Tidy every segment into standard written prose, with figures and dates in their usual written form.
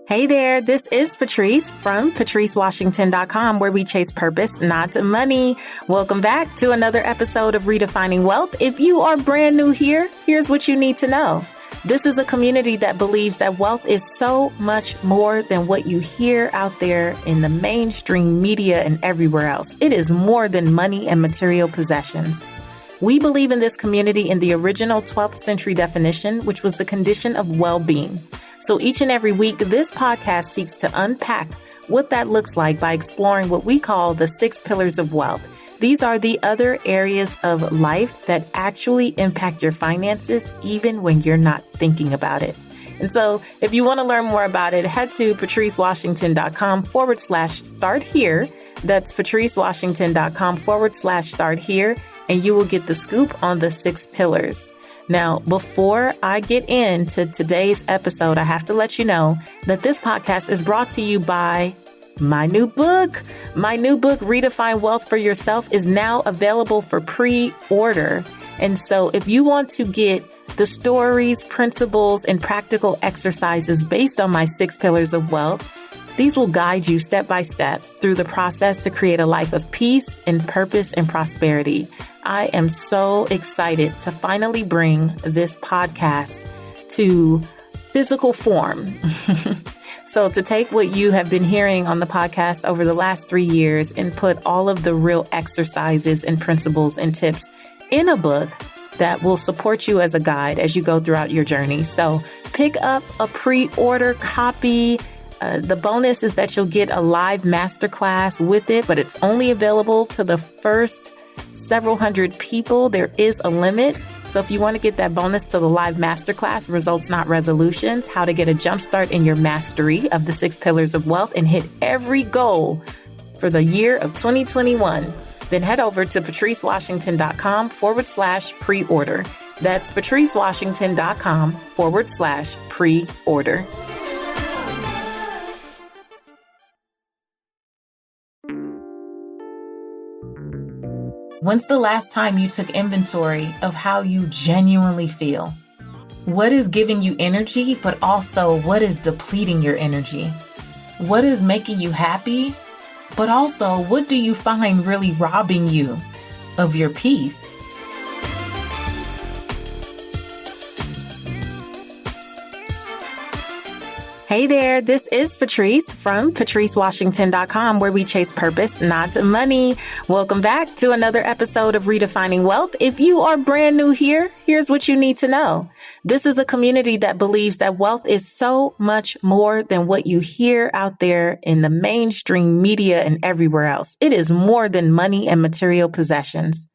Hey there, this is Patrice from patricewashington.com, where we chase purpose, not money. Welcome back to another episode of Redefining Wealth. If you are brand new here, here's what you need to know. This is a community that believes that wealth is so much more than what you hear out there in the mainstream media and everywhere else. It is more than money and material possessions. We believe in this community in the original 12th century definition, which was the condition of well-being. So each and every week, this podcast seeks to unpack what that looks like by exploring what we call the 6 pillars of wealth. These are the other areas of life that actually impact your finances, even when you're not thinking about it. And so if you want to learn more about it, head to patricewashington.com/start here. That's patricewashington.com/start here, and you will get the scoop on the 6 pillars. Now, before I get into today's episode, I have to let you know that this podcast is brought to you by my new book. My new book, Redefine Wealth for Yourself, is now available for pre-order. And so if you want to get the stories, principles, and practical exercises based on my 6 pillars of wealth, these will guide you step by step through the process to create a life of peace and purpose and prosperity. I am so excited to finally bring this podcast to physical form. So to take what you have been hearing on the podcast over the last 3 years and put all of the real exercises and principles and tips in a book that will support you as a guide as you go throughout your journey. So pick up a pre-order copy. The bonus is that you'll get a live masterclass with it, but it's only available to the first several hundred people. There is a limit. So if you want to get that bonus to the live masterclass, Results Not Resolutions, how to get a jumpstart in your mastery of the 6 pillars of wealth and hit every goal for the year of 2021, then head over to patricewashington.com/pre-order. That's patricewashington.com/pre-order. When's the last time you took inventory of how you genuinely feel? What is giving you energy, but also what is depleting your energy? What is making you happy, but also what do you find really robbing you of your peace? Hey there, this is Patrice from patricewashington.com, where we chase purpose, not money. Welcome back to another episode of Redefining Wealth. If you are brand new here, here's what you need to know. This is a community that believes that wealth is so much more than what you hear out there in the mainstream media and everywhere else. It is more than money and material possessions.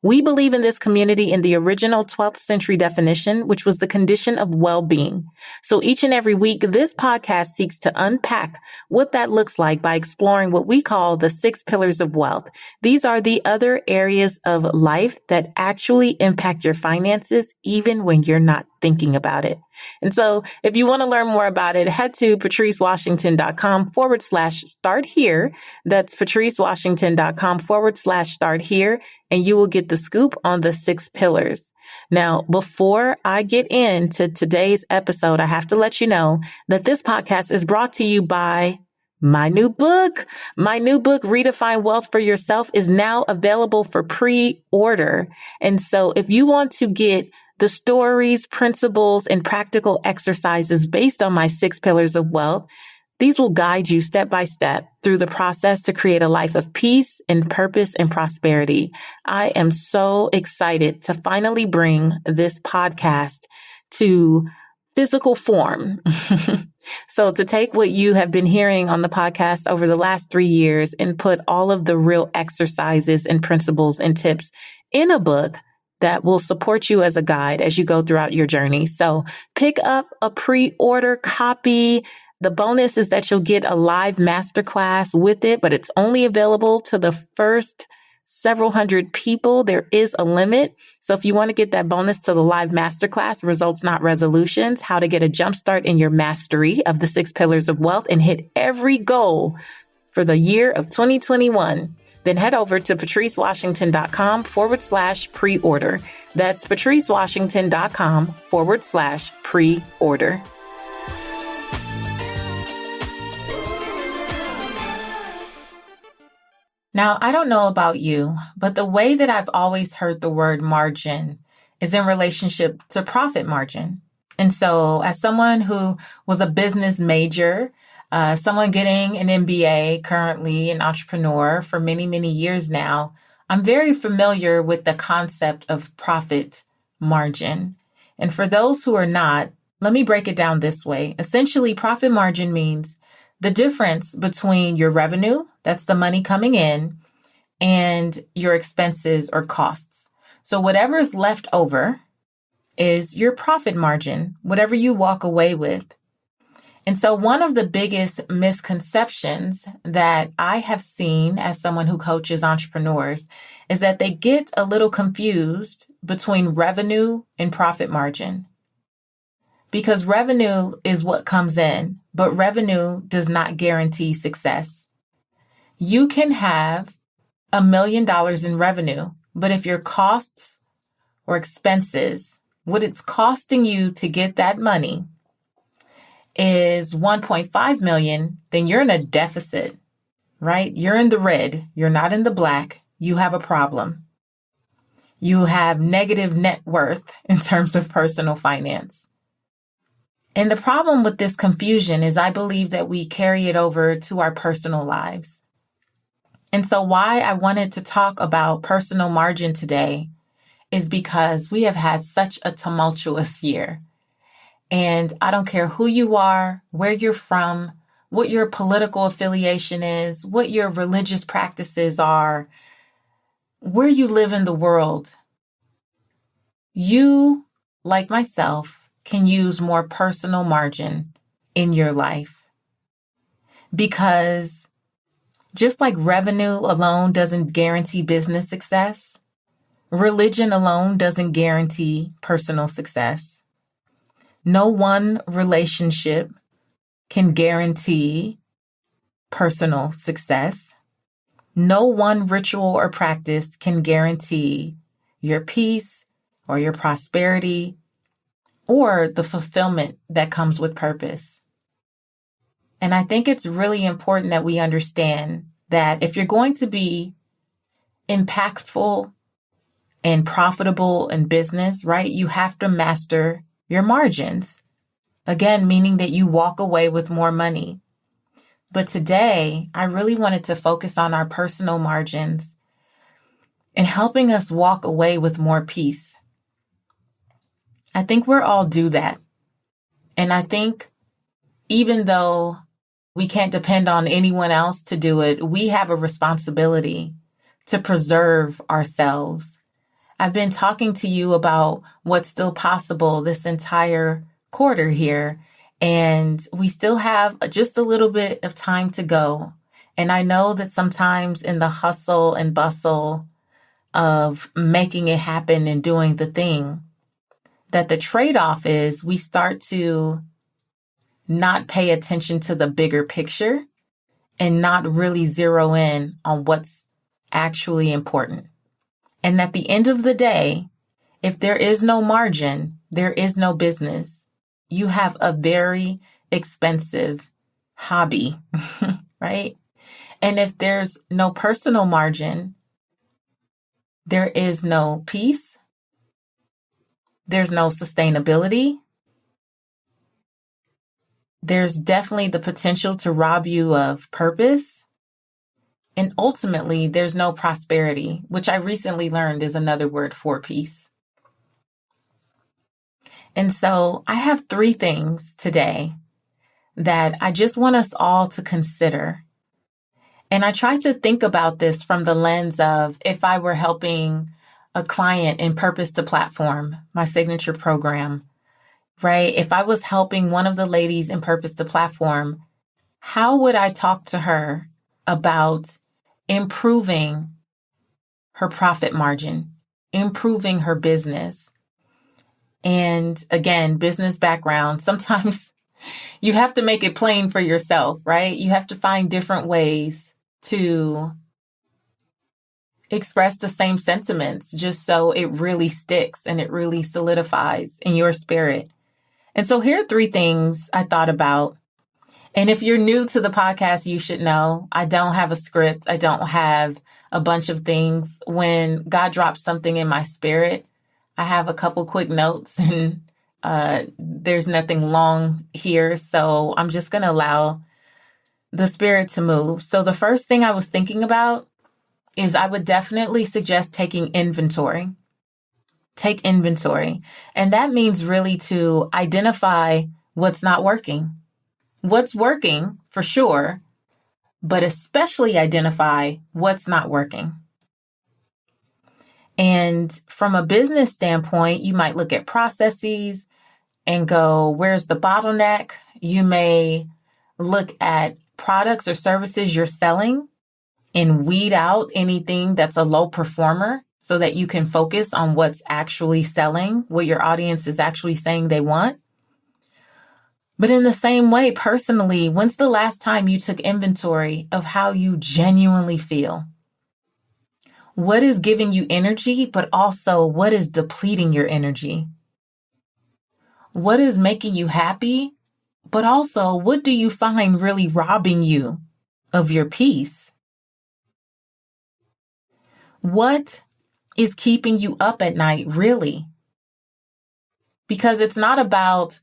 We believe in this community in the original 12th century definition, which was the condition of well-being. So each and every week, this podcast seeks to unpack what that looks like by exploring what we call the 6 pillars of wealth. These are the other areas of life that actually impact your finances, even when you're not thinking about it. And so if you want to learn more about it, head to patricewashington.com/start here. That's patricewashington.com/start here, and you will get the scoop on the 6 pillars. Now, before I get into today's episode, I have to let you know that this podcast is brought to you by my new book. My new book, Redefine Wealth for Yourself, is now available for pre-order. And so if you want to get the stories, principles, and practical exercises based on my 6 pillars of wealth, these will guide you step by step through the process to create a life of peace and purpose and prosperity. I am so excited to finally bring this podcast to physical form. So to take what you have been hearing on the podcast over the last 3 years and put all of the real exercises and principles and tips in a book that will support you as a guide as you go throughout your journey. So pick up a pre-order copy. The bonus is that you'll get a live masterclass with it, but it's only available to the first several hundred people. There is a limit. So if you want to get that bonus to the live masterclass, Results Not Resolutions, how to get a jumpstart in your mastery of the 6 pillars of wealth and hit every goal for the year of 2021, then head over to patricewashington.com/pre-order. That's patricewashington.com/pre-order. Now, I don't know about you, but the way that I've always heard the word margin is in relationship to profit margin. And so, as someone who was a business major, someone getting an MBA, currently an entrepreneur for many, many years now, I'm very familiar with the concept of profit margin. And for those who are not, let me break it down this way. Essentially, profit margin means the difference between your revenue, that's the money coming in, and your expenses or costs. So whatever is left over is your profit margin, whatever you walk away with. And so one of the biggest misconceptions that I have seen as someone who coaches entrepreneurs is that they get a little confused between revenue and profit margin. Because revenue is what comes in, but revenue does not guarantee success. You can have $1 million in revenue, but if your costs or expenses, what it's costing you to get that money is 1.5 million, then you're in a deficit, right? You're in the red. You're not in the black. You have a problem. You have negative net worth in terms of personal finance. And the problem with this confusion is I believe that we carry it over to our personal lives. And so why I wanted to talk about personal margin today is because we have had such a tumultuous year. And I don't care who you are, where you're from, what your political affiliation is, what your religious practices are, where you live in the world. You, like myself, can use more personal margin in your life. Because just like revenue alone doesn't guarantee business success, religion alone doesn't guarantee personal success. No one relationship can guarantee personal success. No one ritual or practice can guarantee your peace or your prosperity or the fulfillment that comes with purpose. And I think it's really important that we understand that if you're going to be impactful and profitable in business, right, you have to master your margins. Again, meaning that you walk away with more money. But today, I really wanted to focus on our personal margins and helping us walk away with more peace. I think we're all due that. And I think even though we can't depend on anyone else to do it, we have a responsibility to preserve ourselves. I've been talking to you about what's still possible this entire quarter here, and we still have just a little bit of time to go. And I know that sometimes in the hustle and bustle of making it happen and doing the thing, that the trade-off is we start to not pay attention to the bigger picture and not really zero in on what's actually important. And at the end of the day, if there is no margin, there is no business. You have a very expensive hobby, right? And if there's no personal margin, there is no peace. There's no sustainability. There's definitely the potential to rob you of purpose. And ultimately, there's no prosperity, which I recently learned is another word for peace. And so I have 3 things today that I just want us all to consider. And I try to think about this from the lens of if I were helping a client in Purpose to Platform, my signature program, right? If I was helping one of the ladies in Purpose to Platform, how would I talk to her about improving her profit margin, improving her business? And again, business background, sometimes you have to make it plain for yourself, right? You have to find different ways to express the same sentiments just so it really sticks and it really solidifies in your spirit. And so here are 3 things I thought about. And if you're new to the podcast, you should know I don't have a script. I don't have a bunch of things. When God drops something in my spirit, I have a couple quick notes and there's nothing long here. So I'm just going to allow the spirit to move. So the first thing I was thinking about is I would definitely suggest taking inventory. Take inventory. And that means really to identify what's not working. What's working for sure, but especially identify what's not working. And from a business standpoint, you might look at processes and go, where's the bottleneck? You may look at products or services you're selling and weed out anything that's a low performer so that you can focus on what's actually selling, what your audience is actually saying they want. But in the same way, personally, when's the last time you took inventory of how you genuinely feel? What is giving you energy, but also what is depleting your energy? What is making you happy, but also what do you find really robbing you of your peace? What is keeping you up at night, really? Because it's not about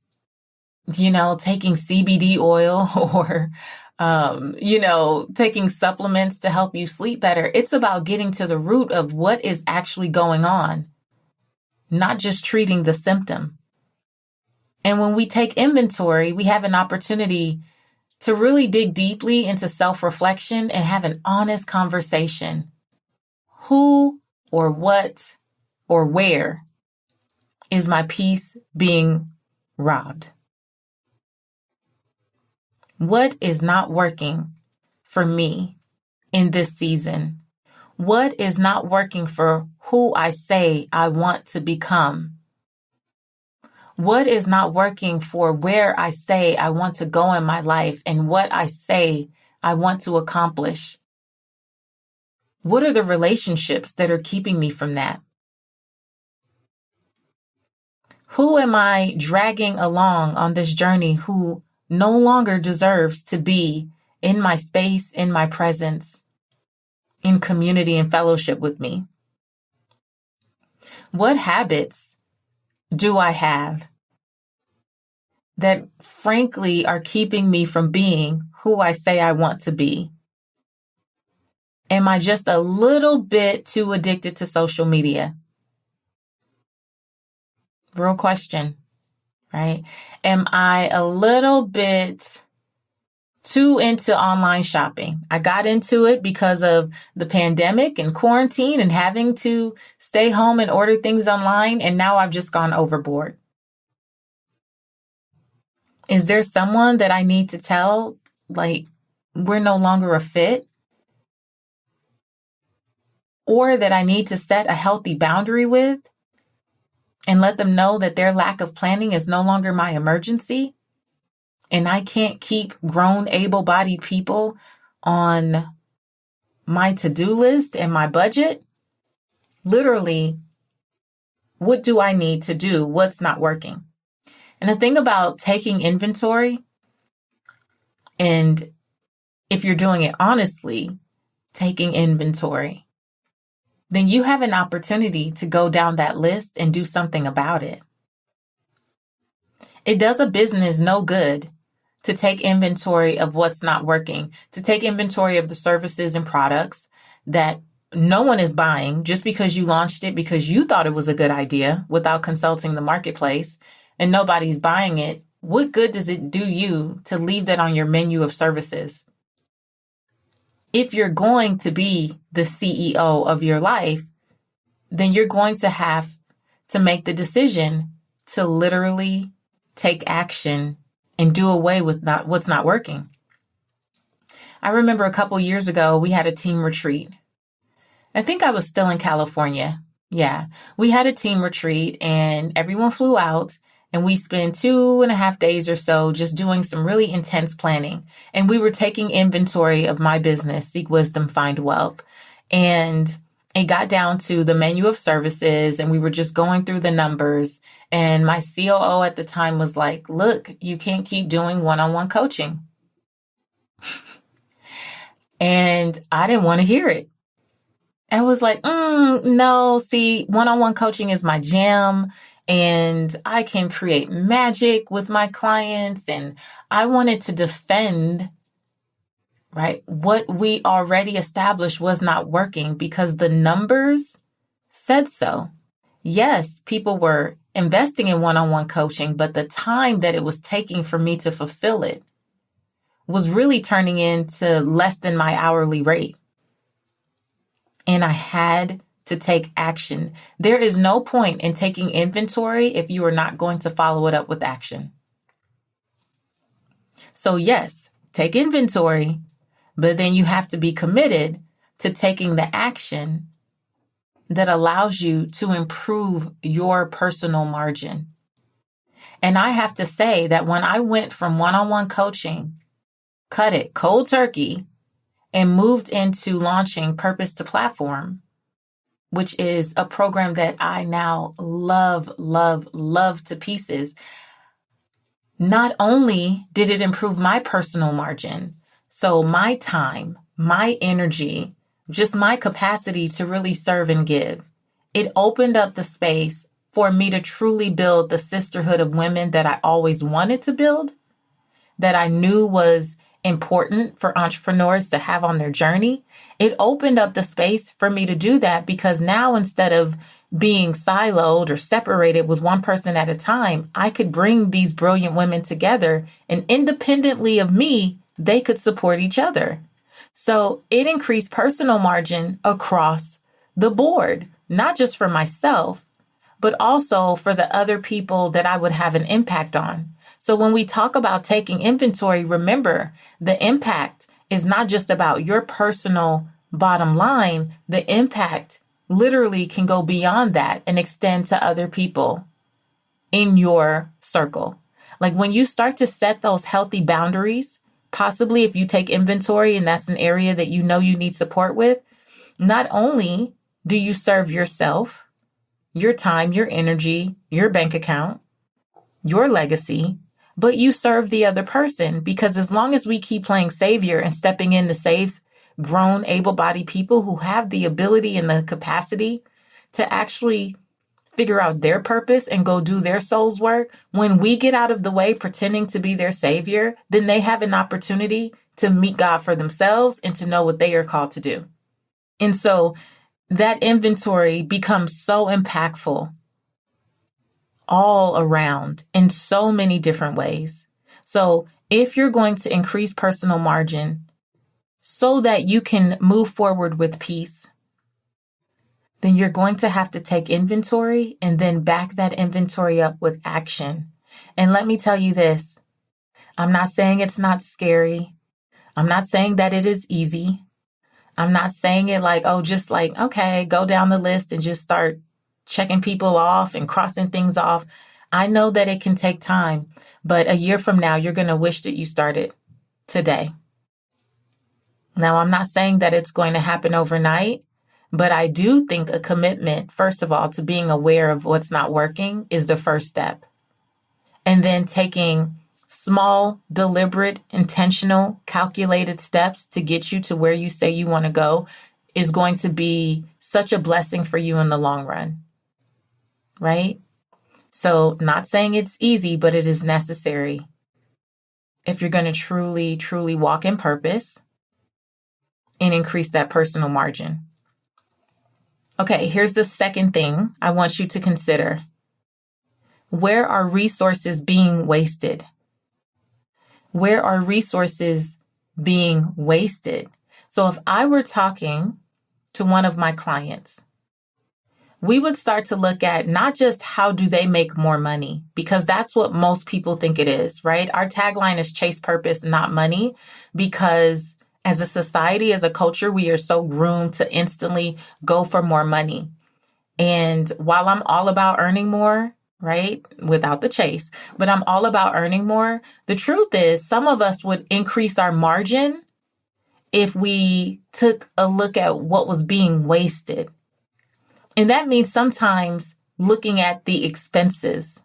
taking CBD oil or, taking supplements to help you sleep better. It's about getting to the root of what is actually going on, not just treating the symptom. And when we take inventory, we have an opportunity to really dig deeply into self-reflection and have an honest conversation. Who or what or where is my peace being robbed? What is not working for me in this season? What is not working for who I say I want to become? What is not working for where I say I want to go in my life and what I say I want to accomplish? What are the relationships that are keeping me from that? Who am I dragging along on this journey who no longer deserves to be in my space, in my presence, in community and fellowship with me? What habits do I have that frankly are keeping me from being who I say I want to be? Am I just a little bit too addicted to social media? Real question, right? Am I a little bit too into online shopping? I got into it because of the pandemic and quarantine and having to stay home and order things online. And now I've just gone overboard. Is there someone that I need to tell, like, we're no longer a fit? Or that I need to set a healthy boundary with and let them know that their lack of planning is no longer my emergency? And I can't keep grown, able-bodied people on my to-do list and my budget? Literally, what do I need to do? What's not working? And the thing about taking inventory, and if you're doing it honestly, taking inventory, then you have an opportunity to go down that list and do something about it. It does a business no good to take inventory of what's not working, to take inventory of the services and products that no one is buying just because you launched it because you thought it was a good idea without consulting the marketplace, and nobody's buying it. What good does it do you to leave that on your menu of services? If you're going to be the CEO of your life, then you're going to have to make the decision to literally take action and do away with what's not working. I remember a couple years ago, we had a team retreat. I think I was still in California. Yeah, we had a team retreat and everyone flew out and we spent 2.5 days or so just doing some really intense planning. And we were taking inventory of my business, Seek Wisdom, Find Wealth. And it got down to the menu of services and we were just going through the numbers. And my COO at the time was like, look, you can't keep doing one-on-one coaching. And I didn't want to hear it. I was like, no, see, one-on-one coaching is my jam and I can create magic with my clients. And I wanted to defend, right, what we already established was not working because the numbers said so. Yes, people were investing in one-on-one coaching, but the time that it was taking for me to fulfill it was really turning into less than my hourly rate. And I had to take action. There is no point in taking inventory if you are not going to follow it up with action. So yes, take inventory, but then you have to be committed to taking the action that allows you to improve your personal margin. And I have to say that when I went from one-on-one coaching, cut it cold turkey, and moved into launching Purpose to Platform, which is a program that I now love, love, love to pieces. Not only did it improve my personal margin, so my time, my energy, just my capacity to really serve and give, it opened up the space for me to truly build the sisterhood of women that I always wanted to build, that I knew was important for entrepreneurs to have on their journey. It opened up the space for me to do that because now instead of being siloed or separated with one person at a time, I could bring these brilliant women together and independently of me, they could support each other. So it increased personal margin across the board, not just for myself, but also for the other people that I would have an impact on. So when we talk about taking inventory, remember the impact is not just about your personal bottom line. The impact literally can go beyond that and extend to other people in your circle. Like when you start to set those healthy boundaries, possibly if you take inventory and that's an area that you know you need support with, not only do you serve yourself, your time, your energy, your bank account, your legacy, but you serve the other person because as long as we keep playing savior and stepping in to save grown, able-bodied people who have the ability and the capacity to actually figure out their purpose and go do their soul's work, when we get out of the way pretending to be their savior, then they have an opportunity to meet God for themselves and to know what they are called to do. And so that inventory becomes so impactful all around in so many different ways. So if you're going to increase personal margin so that you can move forward with peace, then you're going to have to take inventory and then back that inventory up with action. And let me tell you this, I'm not saying it's not scary. I'm not saying that it is easy. I'm not saying it like, oh, just like, okay, go down the list and just start checking people off and crossing things off. I know that it can take time, but a year from now, you're going to wish that you started today. Now, I'm not saying that it's going to happen overnight, but I do think a commitment, first of all, to being aware of what's not working is the first step. And then taking small, deliberate, intentional, calculated steps to get you to where you say you want to go is going to be such a blessing for you in the long run. Right? So not saying it's easy, but it is necessary if you're going to truly, truly walk in purpose and increase that personal margin. Okay, here's the second thing I want you to consider. Where are resources being wasted? Where are resources being wasted? So if I were talking to one of my clients, we would start to look at not just how do they make more money, because that's what most people think it is, right? Our tagline is chase purpose, not money, because as a society, as a culture, we are so groomed to instantly go for more money. And while I'm all about earning more, right, without the chase, but I'm all about earning more, the truth is some of us would increase our margin if we took a look at what was being wasted. And that means sometimes looking at the expenses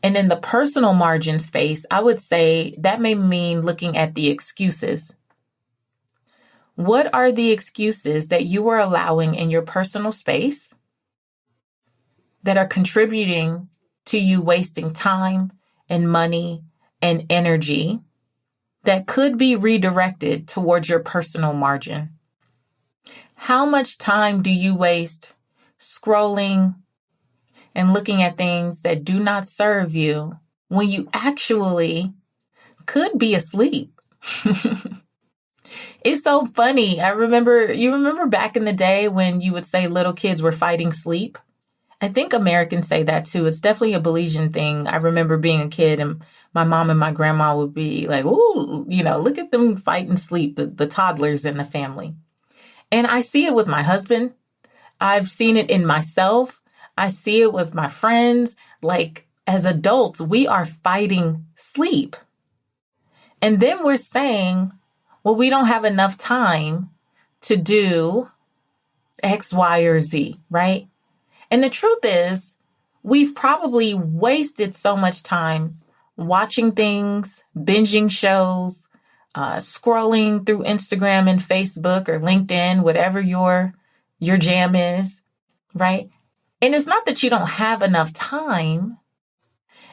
And in the personal margin space, I would say that may mean looking at the excuses. What are the excuses that you are allowing in your personal space that are contributing to you wasting time and money and energy that could be redirected towards your personal margin? How much time do you waste scrolling and looking at things that do not serve you when you actually could be asleep? It's so funny. You remember back in the day when you would say little kids were fighting sleep? I think Americans say that too. It's definitely a Belizean thing. I remember being a kid and my mom and my grandma would be like, "Ooh, look at them fighting sleep, the toddlers in the family." And I see it with my husband. I've seen it in myself. I see it with my friends. Like, as adults, we are fighting sleep. And then we're saying, well, we don't have enough time to do X, Y, or Z, right? And the truth is, we've probably wasted so much time watching things, binging shows, scrolling through Instagram and Facebook or LinkedIn, whatever your jam is, right? And it's not that you don't have enough time.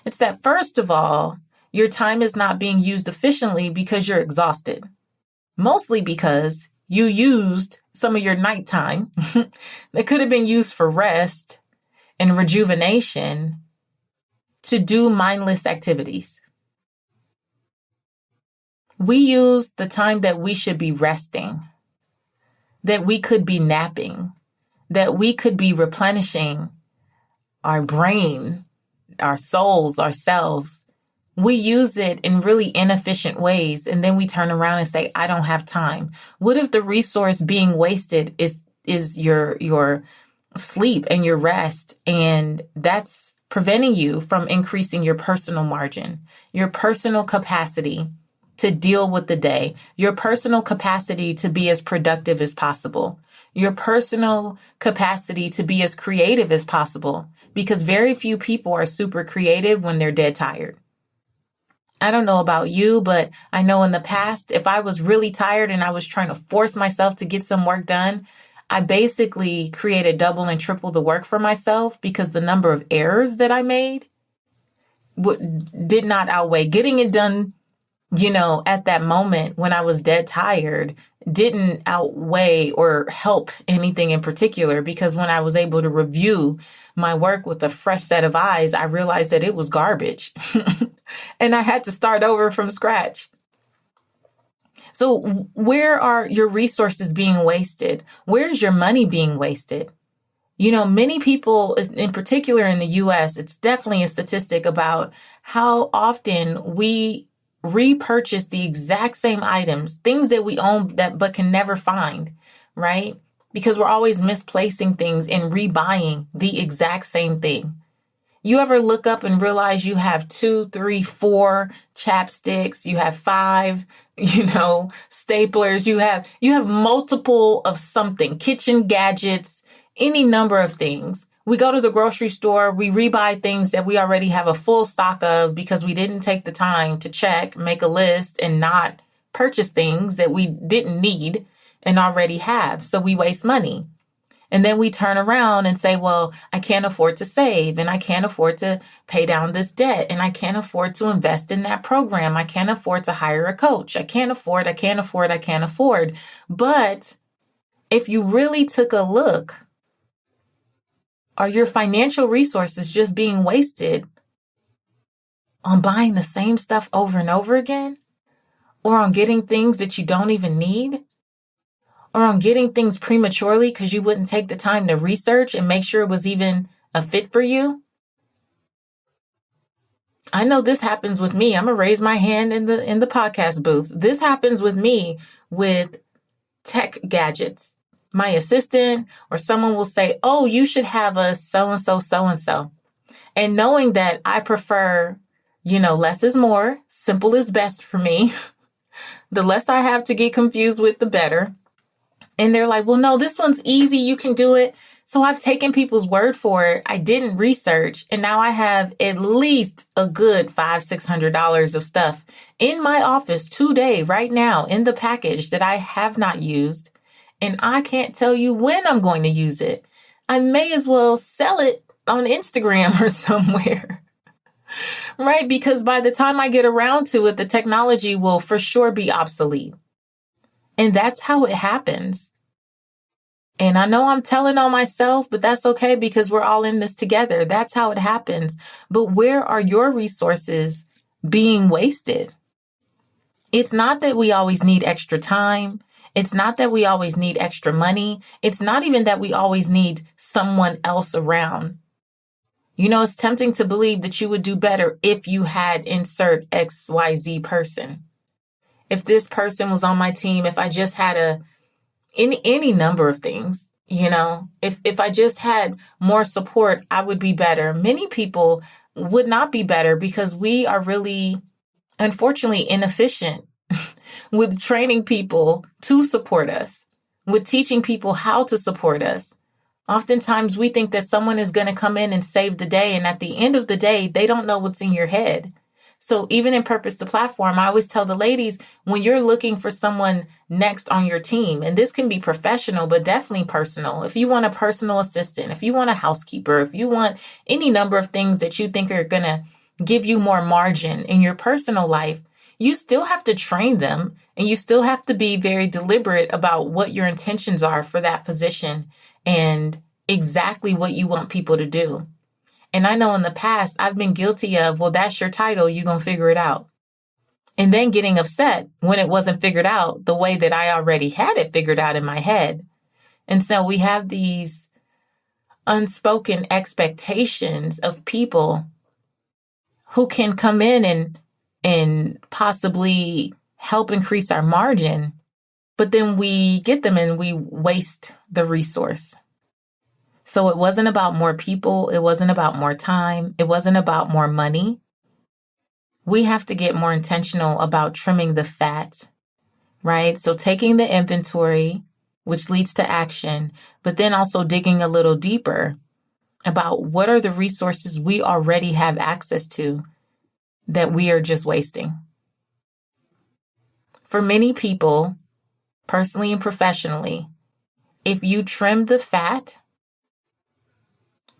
It's that, first of all, your time is not being used efficiently because you're exhausted. Mostly because you used some of your nighttime that could have been used for rest and rejuvenation to do mindless activities. We use the time that we should be resting, that we could be napping, that we could be replenishing our brain, our souls, ourselves. We use it in really inefficient ways, and then we turn around and say, I don't have time. What if the resource being wasted is your sleep and your rest, and that's preventing you from increasing your personal margin, your personal capacity to deal with the day, your personal capacity to be as productive as possible, your personal capacity to be as creative as possible, because very few people are super creative when they're dead tired. I don't know about you, but I know in the past, if I was really tired and I was trying to force myself to get some work done, I basically created double and triple the work for myself because the number of errors that I made did not outweigh getting it done. At that moment when I was dead tired, didn't outweigh or help anything in particular, because when I was able to review my work with a fresh set of eyes, I realized that it was garbage and I had to start over from scratch. So where are your resources being wasted? Where's your money being wasted? Many people, in particular in the US, it's definitely a statistic about how often we repurchase the exact same items, things that we own but can never find, right? Because we're always misplacing things and rebuying the exact same thing. You ever look up and realize you have 2, 3, 4 chapsticks, you have 5, staplers, you have multiple of something, kitchen gadgets, any number of things. We go to the grocery store, we rebuy things that we already have a full stock of because we didn't take the time to check, make a list, and not purchase things that we didn't need and already have. So we waste money. And then we turn around and say, well, I can't afford to save, and I can't afford to pay down this debt, and I can't afford to invest in that program. I can't afford to hire a coach. I can't afford. But if you really took a look, are your financial resources just being wasted on buying the same stuff over and over again? Or on getting things that you don't even need? Or on getting things prematurely because you wouldn't take the time to research and make sure it was even a fit for you? I know this happens with me. I'm going to raise my hand in the podcast booth. This happens with me with tech gadgets. My assistant or someone will say, oh, you should have a so-and-so, so-and-so. And knowing that I prefer, less is more, simple is best for me. The less I have to get confused with, the better. And they're like, well, no, this one's easy. You can do it. So I've taken people's word for it. I didn't research, and now I have at least a good $500-600 of stuff in my office today, right now, in the package that I have not used, and I can't tell you when I'm going to use it. I may as well sell it on Instagram or somewhere, right? Because by the time I get around to it, the technology will for sure be obsolete. And that's how it happens. And I know I'm telling on myself, but that's okay because we're all in this together. That's how it happens. But where are your resources being wasted? It's not that we always need extra time. It's not that we always need extra money. It's not even that we always need someone else around. You know, it's tempting to believe that you would do better if you had insert XYZ person. If this person was on my team, if I just had any number of things, you know, if I just had more support, I would be better. Many people would not be better because we are really, unfortunately, inefficient with training people to support us, with teaching people how to support us. Oftentimes we think that someone is going to come in and save the day. And at the end of the day, they don't know what's in your head. So even in Purpose the Platform, I always tell the ladies, when you're looking for someone next on your team, and this can be professional, but definitely personal. If you want a personal assistant, if you want a housekeeper, if you want any number of things that you think are going to give you more margin in your personal life, you still have to train them, and you still have to be very deliberate about what your intentions are for that position and exactly what you want people to do. And I know in the past, I've been guilty of, well, that's your title, you're going to figure it out. And then getting upset when it wasn't figured out the way that I already had it figured out in my head. And so we have these unspoken expectations of people who can come in and possibly help increase our margin, but then we get them and we waste the resource. So it wasn't about more people. It wasn't about more time. It wasn't about more money. We have to get more intentional about trimming the fat, right? So taking the inventory, which leads to action, but then also digging a little deeper about what are the resources we already have access to that we are just wasting. For many people, personally and professionally, if you trim the fat,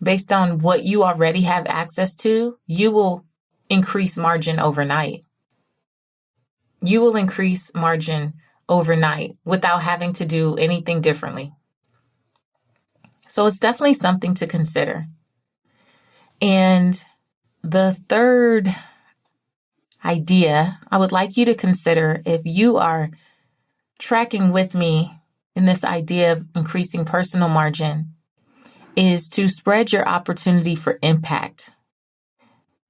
based on what you already have access to, you will increase margin overnight. You will increase margin overnight without having to do anything differently. So it's definitely something to consider. And the third idea I would like you to consider, if you are tracking with me in this idea of increasing personal margin, is to spread your opportunity for impact.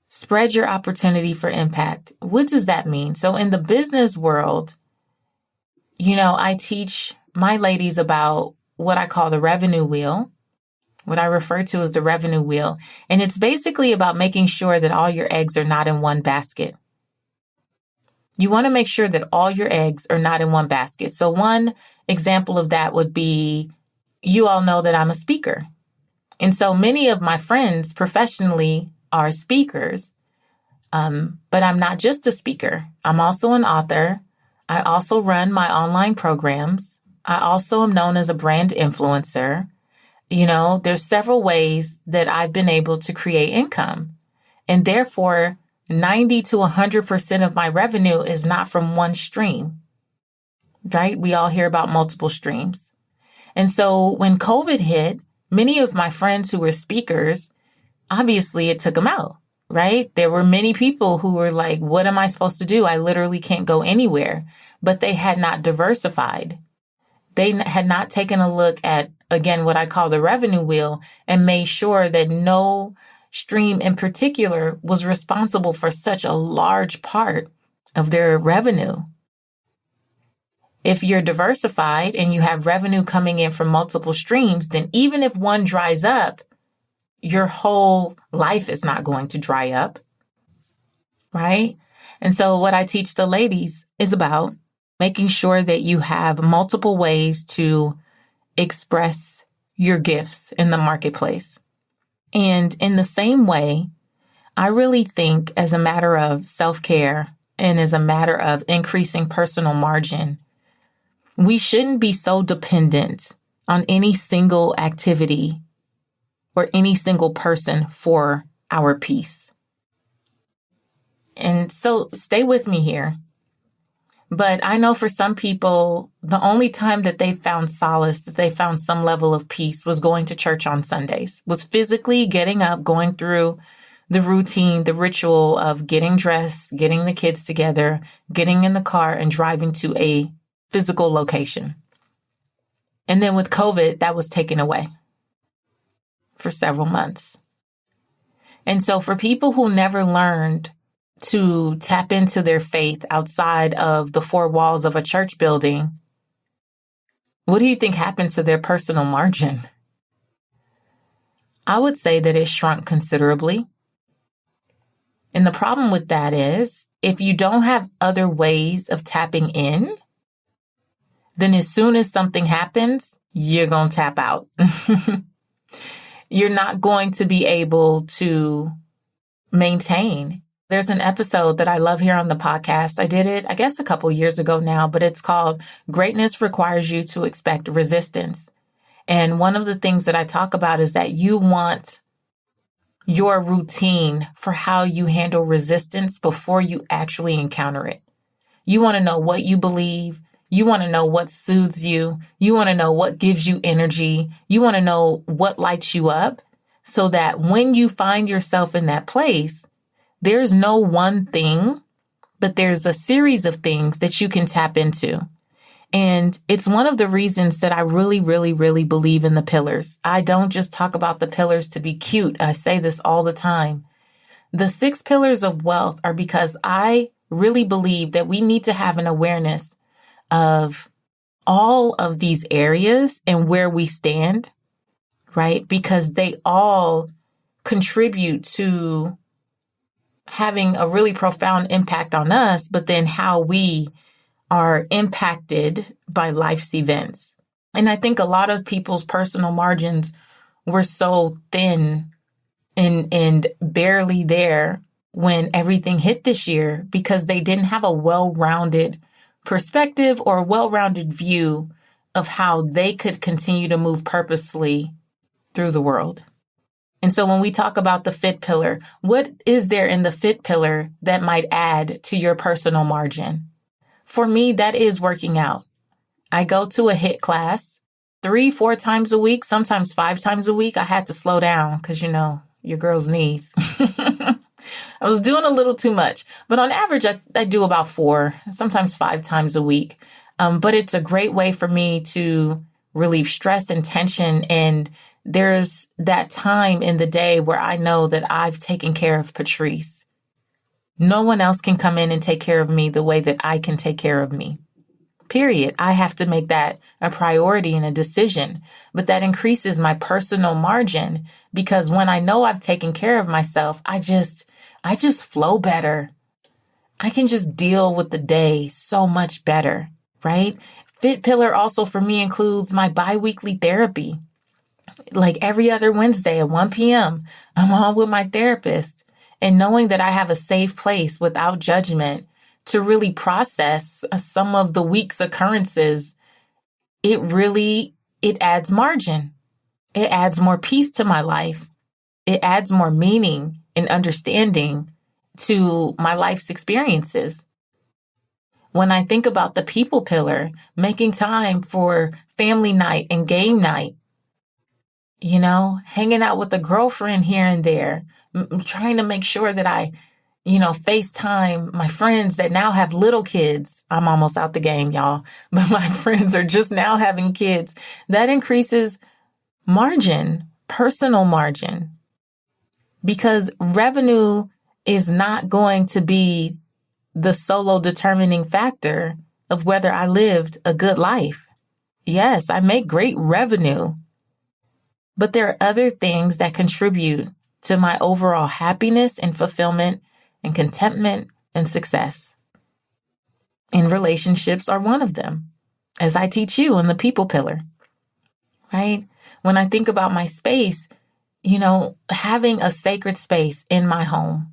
Spread your opportunity for impact. What does that mean? So in the business world, you know, I teach my ladies about what I call the revenue wheel, what I refer to as the revenue wheel. And it's basically about making sure that all your eggs are not in one basket. You want to make sure that all your eggs are not in one basket. So one example of that would be, you all know that I'm a speaker. And so many of my friends professionally are speakers, but I'm not just a speaker. I'm also an author. I also run my online programs. I also am known as a brand influencer. You know, there's several ways that I've been able to create income. And therefore, 90 to 100% of my revenue is not from one stream, right? We all hear about multiple streams. And so when COVID hit, many of my friends who were speakers, obviously it took them out, right? There were many people who were like, what am I supposed to do? I literally can't go anywhere. But they had not diversified. They had not taken a look at, again, what I call the revenue wheel and made sure that no stream in particular was responsible for such a large part of their revenue. If you're diversified and you have revenue coming in from multiple streams, then even if one dries up, your whole life is not going to dry up, right? And so what I teach the ladies is about making sure that you have multiple ways to express your gifts in the marketplace. And in the same way, I really think as a matter of self-care and as a matter of increasing personal margin, we shouldn't be so dependent on any single activity or any single person for our peace. And so stay with me here. But I know for some people, the only time that they found solace, that they found some level of peace was going to church on Sundays, was physically getting up, going through the routine, the ritual of getting dressed, getting the kids together, getting in the car and driving to a physical location. And then with COVID, that was taken away for several months. And so for people who never learned to tap into their faith outside of the four walls of a church building, what do you think happened to their personal margin? I would say that it shrunk considerably. And the problem with that is if you don't have other ways of tapping in, then as soon as something happens, you're going to tap out. You're not going to be able to maintain. There's an episode that I love here on the podcast. I did it, I guess, a couple years ago now, but it's called Greatness Requires You to Expect Resistance. And one of the things that I talk about is that you want your routine for how you handle resistance before you actually encounter it. You want to know what you believe. You want to know what soothes you. You want to know what gives you energy. You want to know what lights you up so that when you find yourself in that place, there's no one thing, but there's a series of things that you can tap into. And it's one of the reasons that I really, really, really believe in the pillars. I don't just talk about the pillars to be cute. I say this all the time. The 6 pillars of wealth are because I really believe that we need to have an awareness of all of these areas and where we stand, right? Because they all contribute to having a really profound impact on us, but then how we are impacted by life's events. And I think a lot of people's personal margins were so thin and barely there when everything hit this year because they didn't have a well-rounded perspective or a well-rounded view of how they could continue to move purposefully through the world. And so when we talk about the fit pillar, what is there in the fit pillar that might add to your personal margin? For me, that is working out. I go to a HIIT class 3-4 times a week, sometimes 5 times a week. I had to slow down because, your girl's knees. I was doing a little too much, but on average, I do about 4, sometimes 5 times a week. But it's a great way for me to relieve stress and tension. And there's that time in the day where I know that I've taken care of Patrice. No one else can come in and take care of me the way that I can take care of me. Period. I have to make that a priority and a decision, but that increases my personal margin because when I know I've taken care of myself, I just flow better. I can just deal with the day so much better, right? Fit pillar also for me includes my biweekly therapy. Like every other Wednesday at 1 p.m., I'm on with my therapist and knowing that I have a safe place without judgment to really process some of the week's occurrences, it adds margin. It adds more peace to my life. It adds more meaning and understanding to my life's experiences. When I think about the people pillar, making time for family night and game night, hanging out with a girlfriend here and there, trying to make sure that I FaceTime my friends that now have little kids. I'm almost out the game, y'all, but my friends are just now having kids. That increases margin, personal margin, because revenue is not going to be the solo determining factor of whether I lived a good life. Yes, I make great revenue, but there are other things that contribute to my overall happiness and fulfillment and contentment and success. And relationships are one of them, as I teach you in the people pillar, right? when I think about my space, having a sacred space in my home.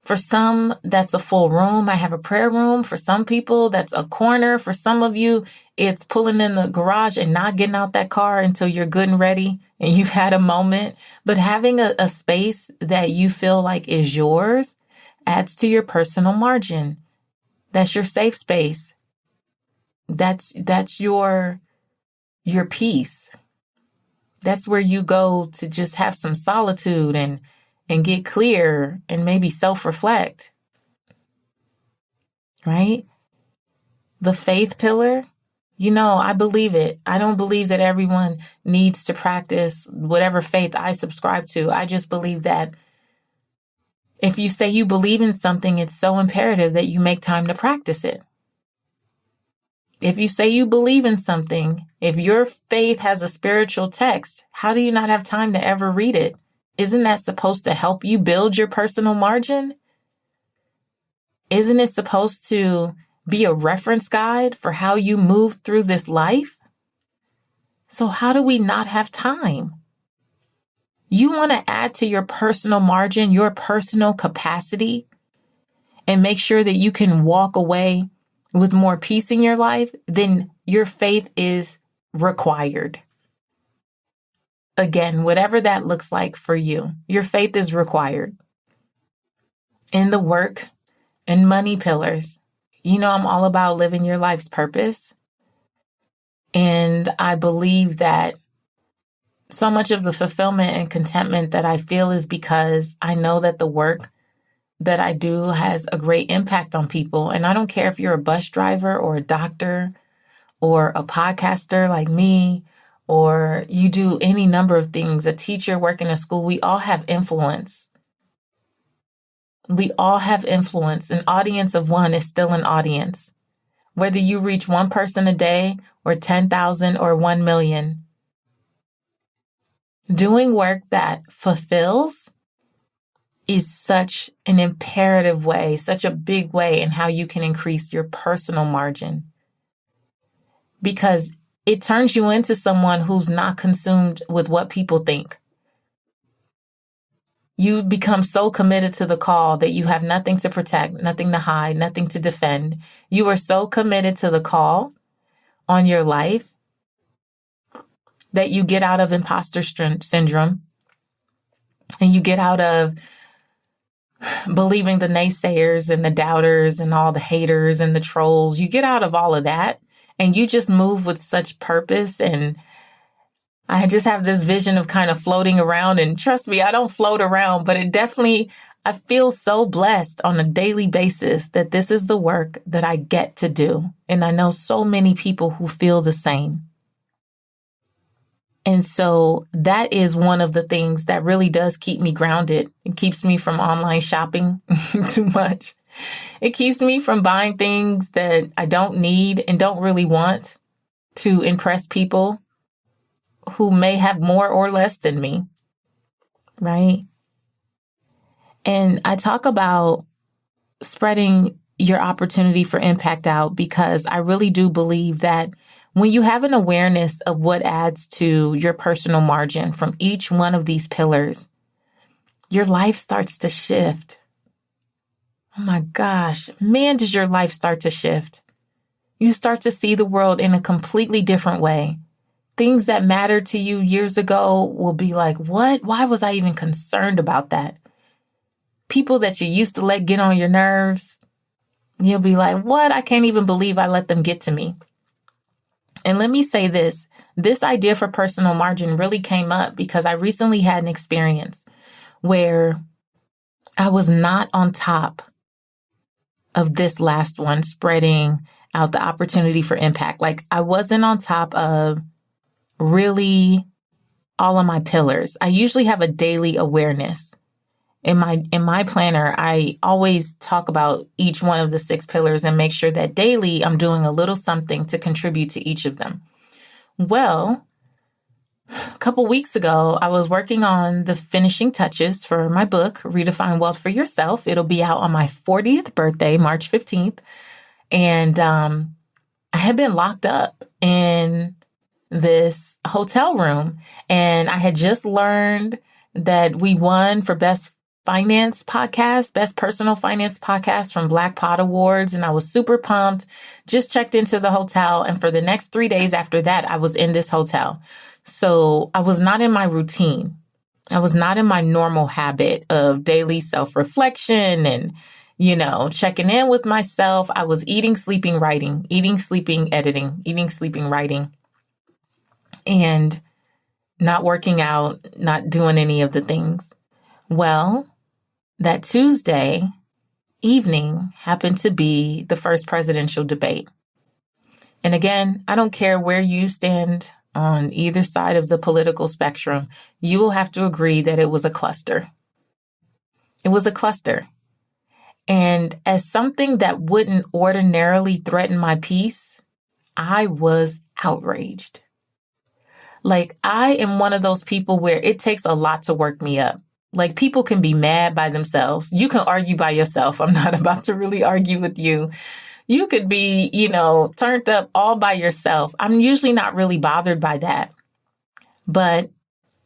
For some, that's a full room. I have a prayer room. For some people, that's a corner. For some of you, it's pulling in the garage and not getting out that car until you're good and ready and you've had a moment. But having a space that you feel like is yours adds to your personal margin. That's your safe space. That's your peace. That's where you go to just have some solitude and get clear and maybe self-reflect. Right? The faith pillar, I believe it. I don't believe that everyone needs to practice whatever faith I subscribe to. I just believe that if you say you believe in something, it's so imperative that you make time to practice it. If you say you believe in something, if your faith has a spiritual text, how do you not have time to ever read it? Isn't that supposed to help you build your personal margin? Isn't it supposed to be a reference guide for how you move through this life? So how do we not have time? You want to add to your personal margin, your personal capacity, and make sure that you can walk away with more peace in your life, then your faith is required. Again, whatever that looks like for you, your faith is required. In the work and money pillars, I'm all about living your life's purpose. And I believe that so much of the fulfillment and contentment that I feel is because I know that the work that I do has a great impact on people. And I don't care if you're a bus driver or a doctor or a podcaster like me, or you do any number of things, a teacher working in a school, we all have influence. We all have influence. An audience of one is still an audience. Whether you reach one person a day or 10,000 or 1 million, doing work that fulfills is such an imperative way, such a big way in how you can increase your personal margin. Because it turns you into someone who's not consumed with what people think. You become so committed to the call that you have nothing to protect, nothing to hide, nothing to defend. You are so committed to the call on your life that you get out of imposter syndrome and you get out of believing the naysayers and the doubters and all the haters and the trolls. You get out of all of that and you just move with such purpose. And I just have this vision of kind of floating around, and trust me, I don't float around, but I feel so blessed on a daily basis that this is the work that I get to do. And I know so many people who feel the same. And so that is one of the things that really does keep me grounded. It keeps me from online shopping too much. It keeps me from buying things that I don't need and don't really want to impress people who may have more or less than me, right? And I talk about spreading your opportunity for impact out because I really do believe that when you have an awareness of what adds to your personal margin from each one of these pillars, your life starts to shift. Oh my gosh, man, does your life start to shift. You start to see the world in a completely different way. Things that mattered to you years ago will be like, what? Why was I even concerned about that? People that you used to let get on your nerves, you'll be like, what? I can't even believe I let them get to me. And let me say this idea for personal margin really came up because I recently had an experience where I was not on top of this last one, spreading out the opportunity for impact. Like I wasn't on top of really all of my pillars. I usually have a daily awareness. In my planner, I always talk about each one of the 6 pillars and make sure that daily I'm doing a little something to contribute to each of them. Well, a couple weeks ago, I was working on the finishing touches for my book, Redefine Wealth for Yourself. It'll be out on my 40th birthday, March 15th. And I had been locked up in this hotel room. And I had just learned that we won for best personal finance podcast from Black Pod Awards. And I was super pumped, just checked into the hotel. And for the next 3 days after that, I was in this hotel. So I was not in my routine. I was not in my normal habit of daily self-reflection and, checking in with myself. I was eating, sleeping, writing, eating, sleeping, editing, eating, sleeping, writing, and not working out, not doing any of the things. Well, that Tuesday evening happened to be the first presidential debate. And again, I don't care where you stand on either side of the political spectrum, you will have to agree that it was a cluster. It was a cluster. And as something that wouldn't ordinarily threaten my peace, I was outraged. Like, I am one of those people where it takes a lot to work me up. Like, people can be mad by themselves. You can argue by yourself. I'm not about to really argue with you. You could be, turned up all by yourself. I'm usually not really bothered by that. But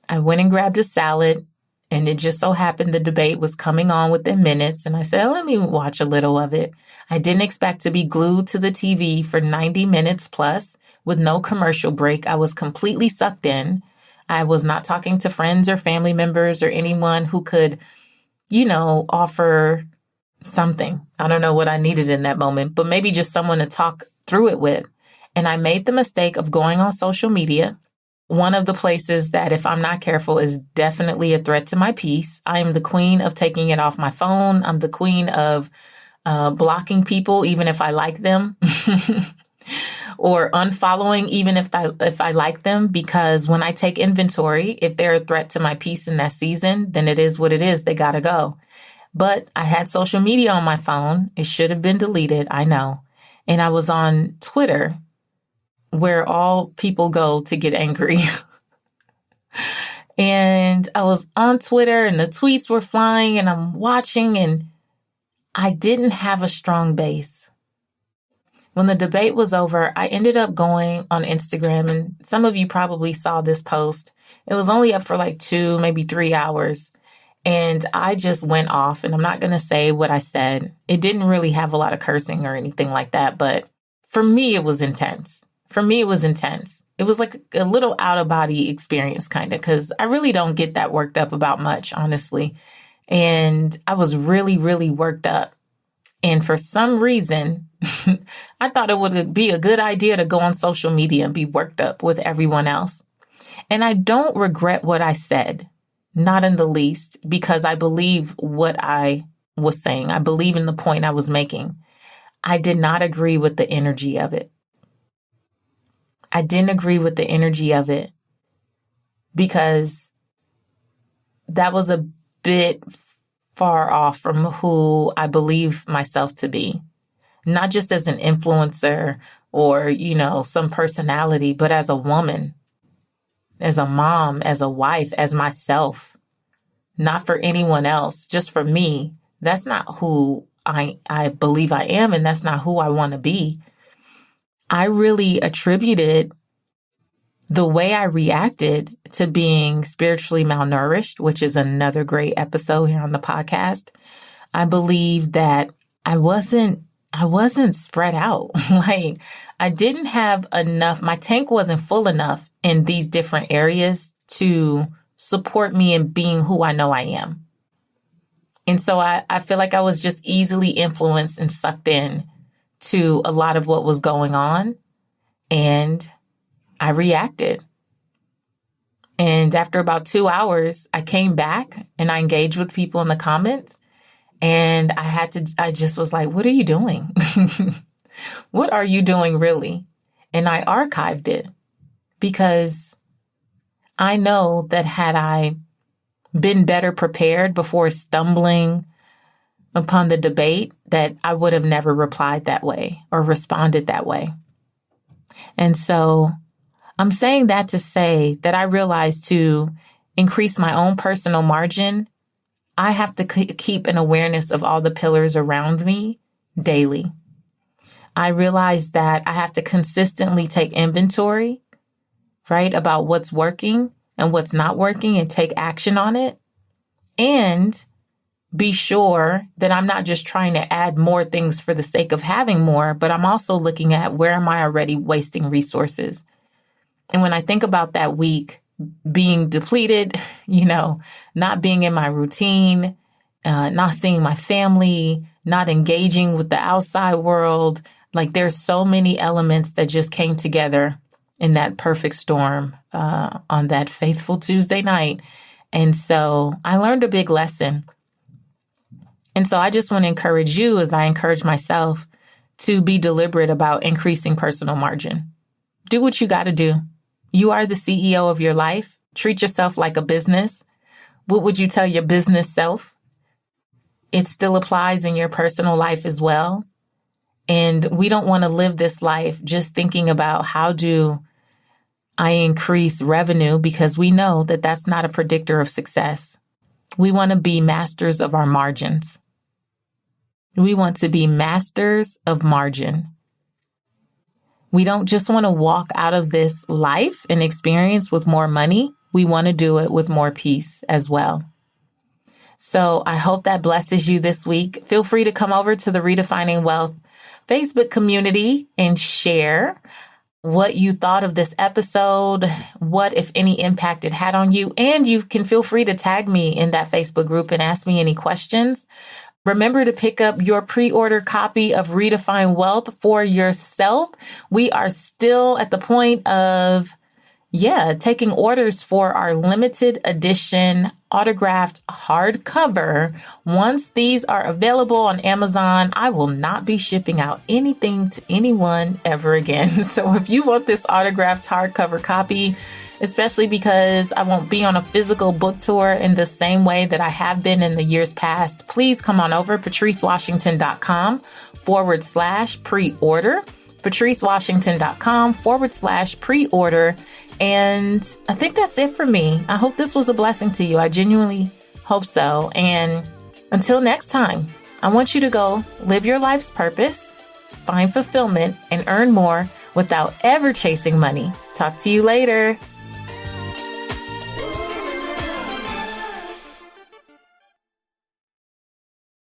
I went and grabbed a salad, and it just so happened the debate was coming on within minutes. And I said, let me watch a little of it. I didn't expect to be glued to the TV for 90 minutes plus with no commercial break. I was completely sucked in. I was not talking to friends or family members or anyone who could, offer something. I don't know what I needed in that moment, but maybe just someone to talk through it with. And I made the mistake of going on social media, one of the places that, if I'm not careful, is definitely a threat to my peace. I am the queen of taking it off my phone. I'm the queen of blocking people, even if I like them, or unfollowing, even if I like them, because when I take inventory, if they're a threat to my peace in that season, then it is what it is. They got to go. But I had social media on my phone. It should have been deleted, I know. And I was on Twitter, where all people go to get angry. And I was on Twitter and the tweets were flying and I'm watching, and I didn't have a strong base. When the debate was over, I ended up going on Instagram, and some of you probably saw this post. It was only up for like 2, maybe 3 hours. And I just went off, and I'm not going to say what I said. It didn't really have a lot of cursing or anything like that. But for me, it was intense. It was like a little out of body experience, kind of, because I really don't get that worked up about much, honestly. And I was really, really worked up. And for some reason, I thought it would be a good idea to go on social media and be worked up with everyone else. And I don't regret what I said. Not in the least, because I believe what I was saying. I believe in the point I was making. I did not agree with the energy of it. I didn't agree with the energy of it because that was a bit far off from who I believe myself to be. Not just as an influencer or, some personality, but as a woman, as a mom, as a wife, as myself. Not for anyone else, just for me. That's not who I believe I am, and that's not who I want to be. I really attributed the way I reacted to being spiritually malnourished, which is another great episode here on the podcast. I believe that I wasn't spread out. Like, I didn't have enough. My tank wasn't full enough in these different areas to support me in being who I know I am. And so I feel like I was just easily influenced and sucked in to a lot of what was going on. And I reacted. And after about 2 hours, I came back and I engaged with people in the comments. And I just was like, what are you doing? What are you doing really? And I archived it because I know that had I been better prepared before stumbling upon the debate, that I would have never replied that way or responded that way. And so I'm saying that to say that I realized to increase my own personal margin, I have to keep an awareness of all the pillars around me daily. I realized that I have to consistently take inventory right? About what's working and what's not working and take action on it. And be sure that I'm not just trying to add more things for the sake of having more, but I'm also looking at where am I already wasting resources? And when I think about that week being depleted, not being in my routine, not seeing my family, not engaging with the outside world, like there's so many elements that just came together in that perfect storm on that faithful Tuesday night. And so I learned a big lesson. And so I just want to encourage you, as I encourage myself, to be deliberate about increasing personal margin. Do what you got to do. You are the CEO of your life. Treat yourself like a business. What would you tell your business self? It still applies in your personal life as well. And we don't want to live this life just thinking about how do I increase revenue, because we know that that's not a predictor of success. We want to be masters of our margins. We want to be masters of margin. We don't just want to walk out of this life and experience with more money. We want to do it with more peace as well. So I hope that blesses you this week. Feel free to come over to the Redefining Wealth Facebook community and share what you thought of this episode, what, if any, impact it had on you. And you can feel free to tag me in that Facebook group and ask me any questions. Remember to pick up your pre-order copy of Redefine Wealth for yourself. We are still at the point of, taking orders for our limited edition autographed hardcover. Once these are available on Amazon, I will not be shipping out anything to anyone ever again. So if you want this autographed hardcover copy, especially because I won't be on a physical book tour in the same way that I have been in the years past, please come on over, patricewashington.com/pre-order, patricewashington.com/pre-order. And I think that's it for me. I hope this was a blessing to you. I genuinely hope so. And until next time, I want you to go live your life's purpose, find fulfillment, and earn more without ever chasing money. Talk to you later.